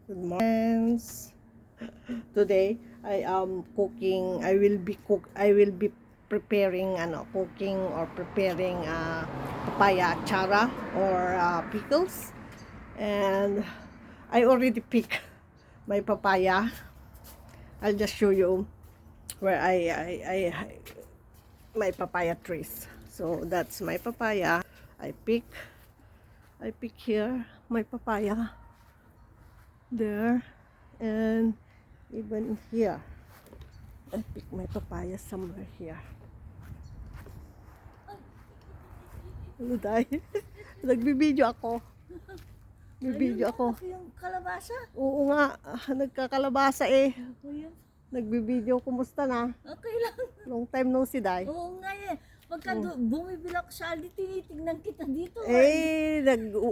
Good morning. Today I am cooking. I will be preparing cooking or preparing papaya chara or pickles. And I already picked my papaya. I'll just show you where my papaya trees. So that's my papaya. I pick here my papaya there, and even here I pick my papaya somewhere here. Ano dahil? Nagbibideo ako. Bibideo ako. Yung kalabasa? Oo nga, nagkakalabasa eh. Ako yun. Nagbibideo, kumusta na? Okay lang. Long time no see, Day. Oo nga eh. Pagka bumibili ako sa Aldi, tinitignan kita dito.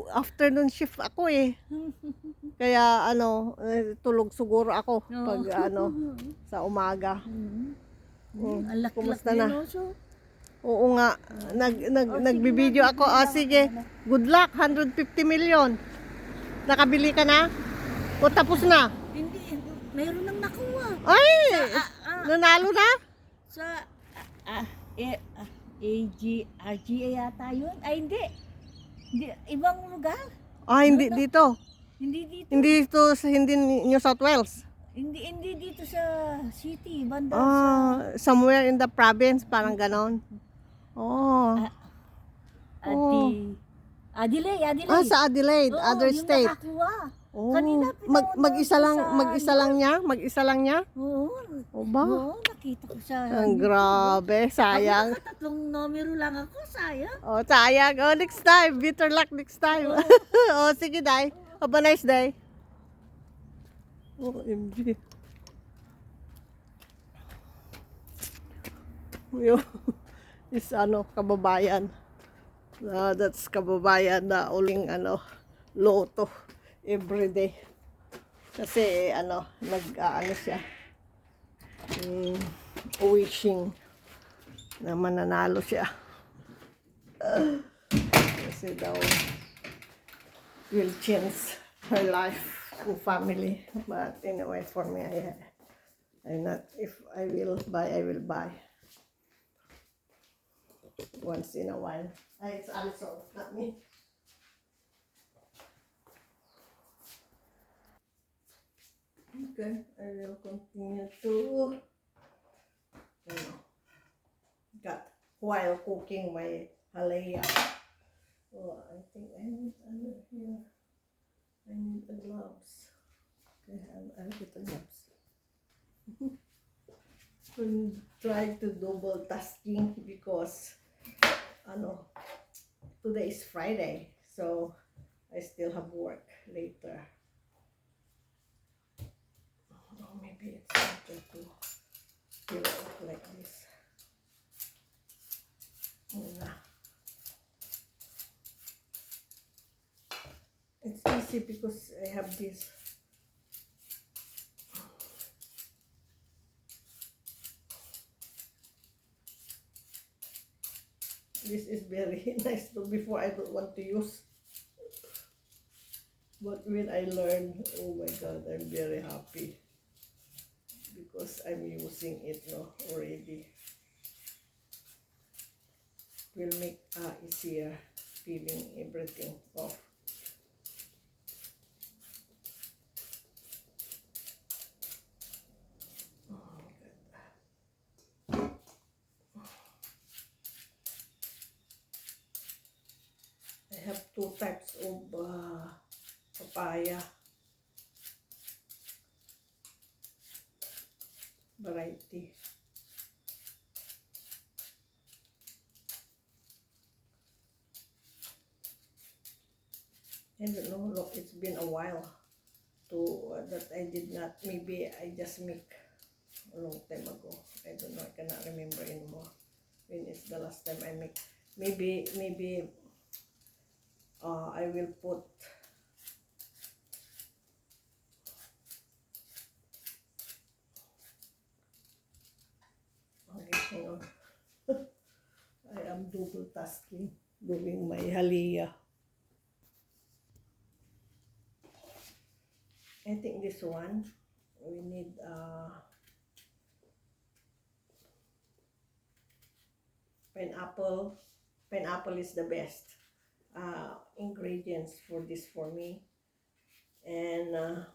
Afternoon shift ako eh. Kaya tulog siguro ako pag sa umaga. Ang laki-laki Kumusta na? yun, Oso. Oo nga, nagbibideo ako. Sige, good luck, 150 million. Nakabili ka na? O tapos na? Hindi, mayroon nang nakuha. Ay, nanalo na? Sa AGA yata yun. Ay, hindi. Ibang lugar. Hindi dito. Hindi dito. Hindi New South Wales. Hindi dito sa city. Banda Somewhere in the province, parang ganon. Adelaide. Sa Adelaide, Oo, other yung state. nakakuha. Oh, Kanina mag-isa lang niya? Oo. O ba? Oo, nakita ko sa... Ang grabe, sayang. Tatlong numero lang ako, sayang. Sayang. Next time. Better luck next time. Sige, Day. Have a nice day. OMG. Yun. Is kababayan. That's kababayan na uling loto everyday. Kasi siya. Wishing na mananalo siya. Kasi daw will change her life and family. But anyway, for me, if I will buy, I will buy. Once in a while. It's also not me. Okay, I will continue to got while cooking my halaya. I think I need under here. I need the gloves. Okay, I'll get the gloves. I'm trying to double tasking because today is Friday, so I still have work later. Maybe it's better to peel it like this. It's easy because I have this. This is very nice. So before I don't want to use, but when I learned, oh my God, I'm very happy because I'm using it now already. Will make easier peeling everything off. I have two types of papaya variety. I don't know, look, it's been a while that I did not, maybe I just make a long time ago. I don't know, I cannot remember anymore when is the last time I make. Maybe I will put hang on. I am double tasking doing my halaya. I think think this one, we need pineapple. Pineapple is the best ingredients for this for me. And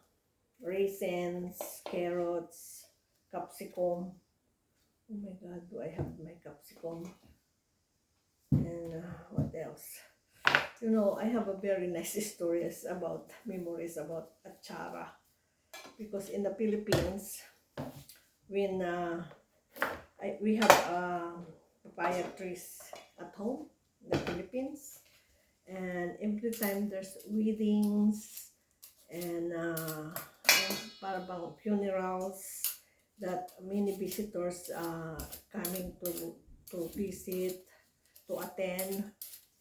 raisins, carrots, capsicum. Oh my god, do I have my capsicum? And what else? You know, I have a very nice stories about memories about achara, because in the Philippines, when we have papaya trees at home in the Philippines, and every time there's weddings and para bang funerals, that many visitors coming to visit, to attend,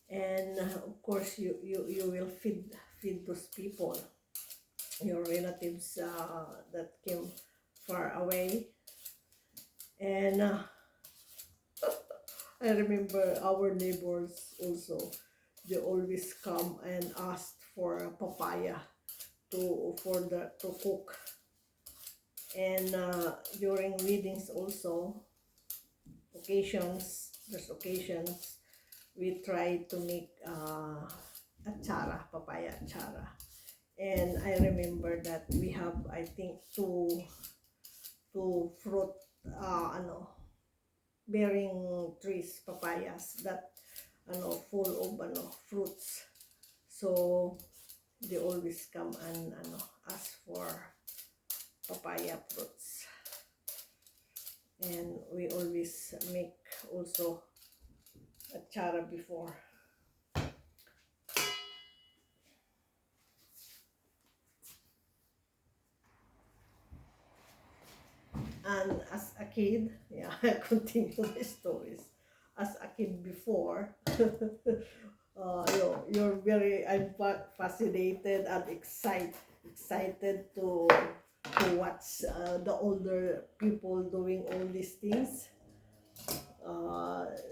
and of course you will feed those people, your relatives that came far away. And I remember our neighbors also, they always come and ask for a papaya to cook. And during weddings also, there's occasions, we try to make achara, papaya achara. And I remember that we have, I think, two fruit bearing trees, papayas, that full of fruits. So they always come and ask for papaya fruits. And we always make also achara before. And as a kid, yeah, I continue the stories. As a kid before, you're very, I'm fascinated and excited to watch the older people doing all these things,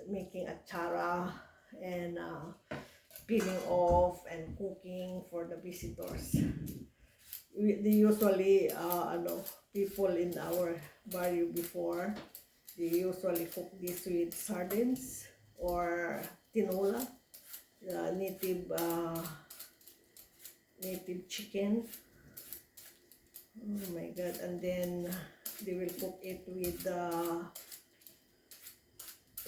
making achara and peeling off and cooking for the visitors. They usually, people in our barrio before, they usually cook this with sardines or tinola, native chicken. Oh my god! And then they will cook it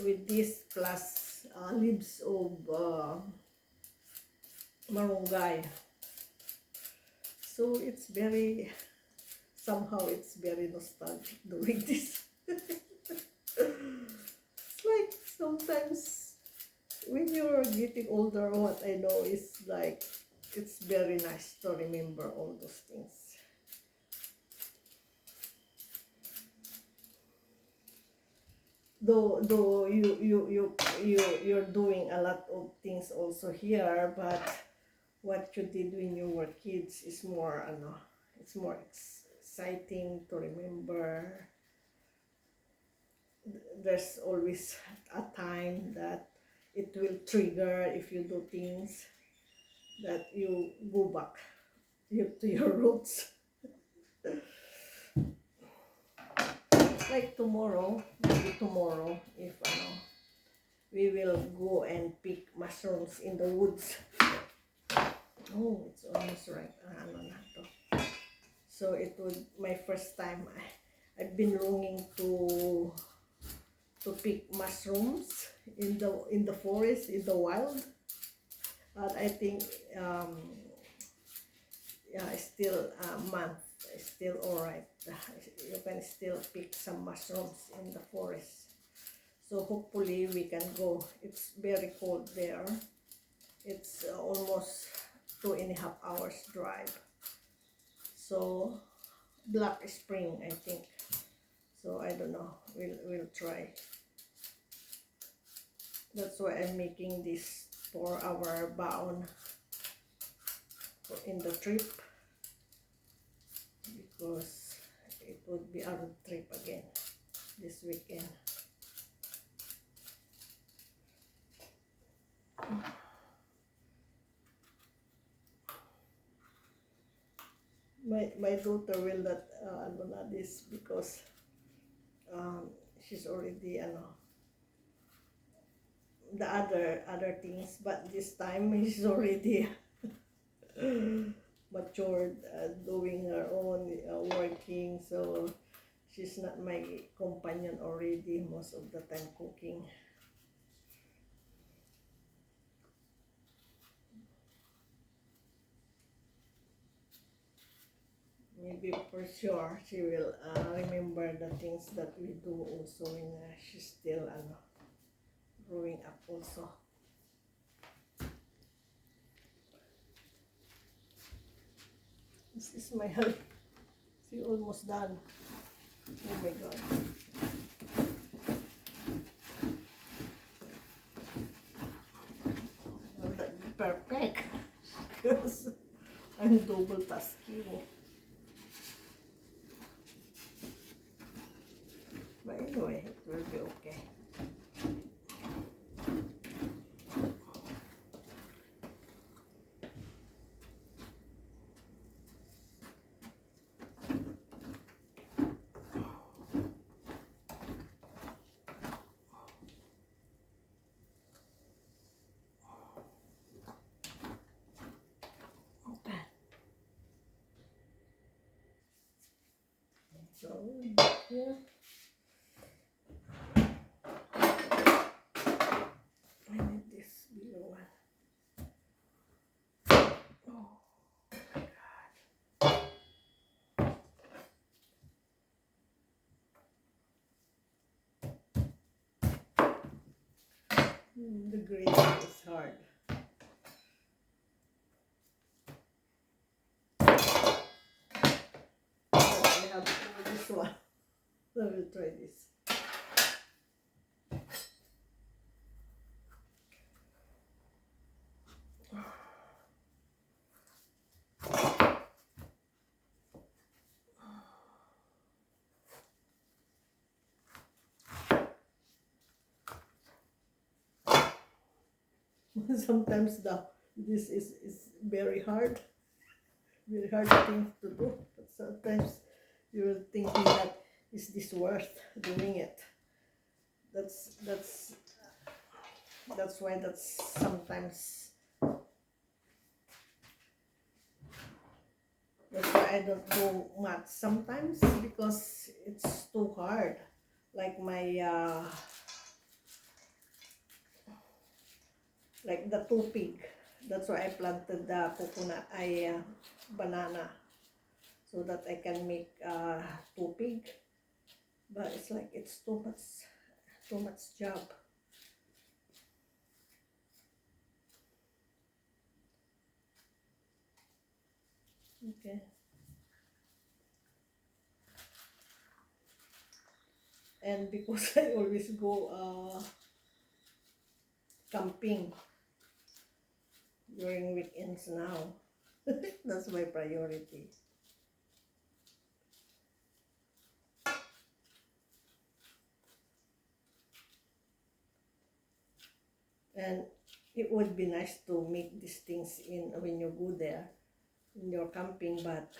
with this plus leaves of marunggay. So it's very, somehow it's very nostalgic doing this. It's like sometimes when you're getting older, what I know is like, it's very nice to remember all those things. Though you're doing a lot of things also here, but what you did when you were kids is more it's more exciting to remember. There's always a time that it will trigger if you do things that you go back to your roots. Like tomorrow, maybe tomorrow, if we will go and pick mushrooms in the woods. Oh, it's almost right. So it would my first time. I've been longing to pick mushrooms in the forest, in the wild. But I think yeah, it's still a month. It's still alright. You can still pick some mushrooms in the forest. So hopefully we can go. It's very cold there. It's almost 2.5 hours drive. So Black Spring, I think. So I don't know. We'll try. That's why I'm making this for our baon in the trip, because it would be a road trip again this weekend. My daughter will not ano na this because she's already ano the other things, but this time she's already matured, doing her own working, so she's not my companion already most of the time cooking. Maybe for sure she will remember the things that we do also when she's still growing up also. This is my help. See, almost done. Oh my god. Will that be perfect? Because I'm double tasking. But anyway, it will be okay. Okay. So, yeah. I need this bigger one. Oh. The grating is hard. But I have this one. Let me try this. Sometimes this is very hard thing to do. But sometimes you're thinking that is this worth doing it? That's why that's sometimes that's why I don't do much sometimes because it's too hard. Like my like the tupig. That's why I planted the coconut, banana, so that I can make tupig. But it's like it's too much job. Okay. And because I always go camping during weekends now, that's my priority. And it would be nice to make these things in when you go there in your camping, but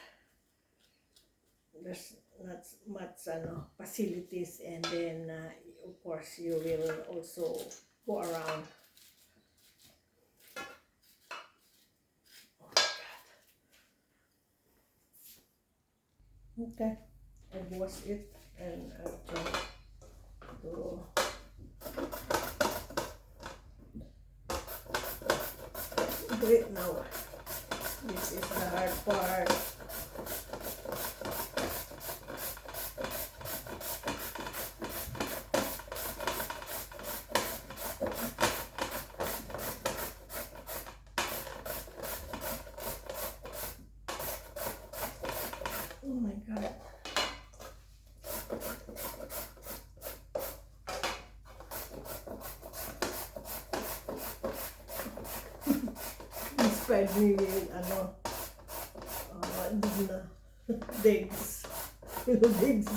there's not much facilities, and then of course you will also go around. Oh my god. Okay, I wash it and I try to do it now. This is the hard part. Oh my god. Inspired me with digs. Digs.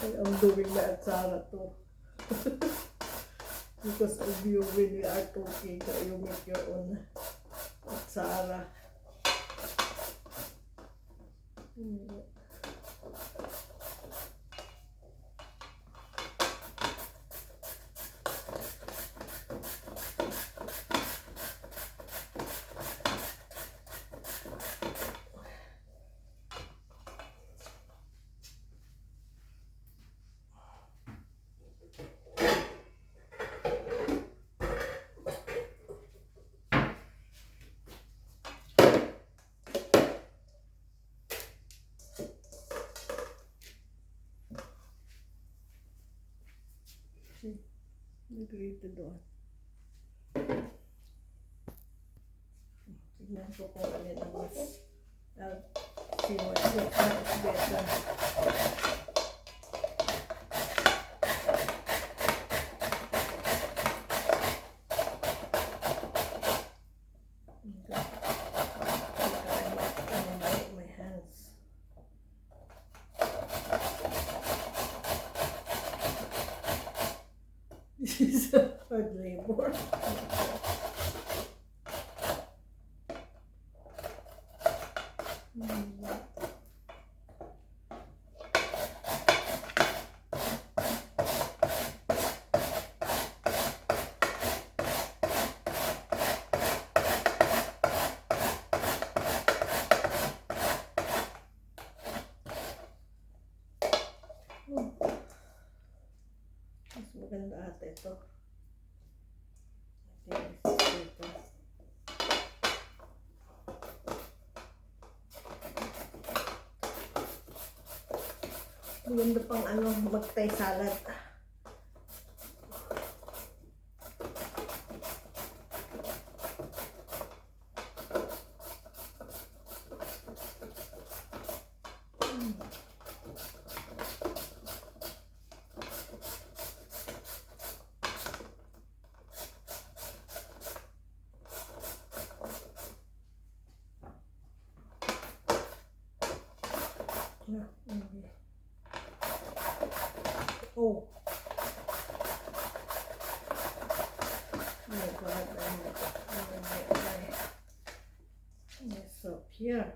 I'm doing my atsara too. Because of you, when we are cooking, you make your own atsara. Nag-rito doon. Tignan ko kung alin ang mas see what's better. My hands. This is a hard labor. Mas maganda ata ito. I think this is ito. Maganda pang mag-Thai salad. Oh. My God, mess up here.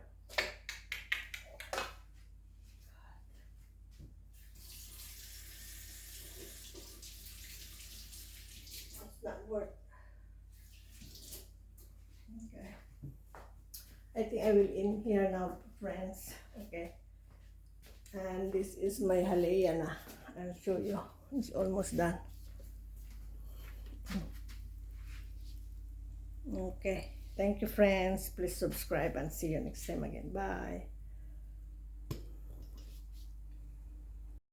It's not work. Okay. I think I will end here now, friends. Okay. And this is my halaya na. I'll show you. It's almost done. Okay. Thank you, friends. Please subscribe and see you next time again. Bye.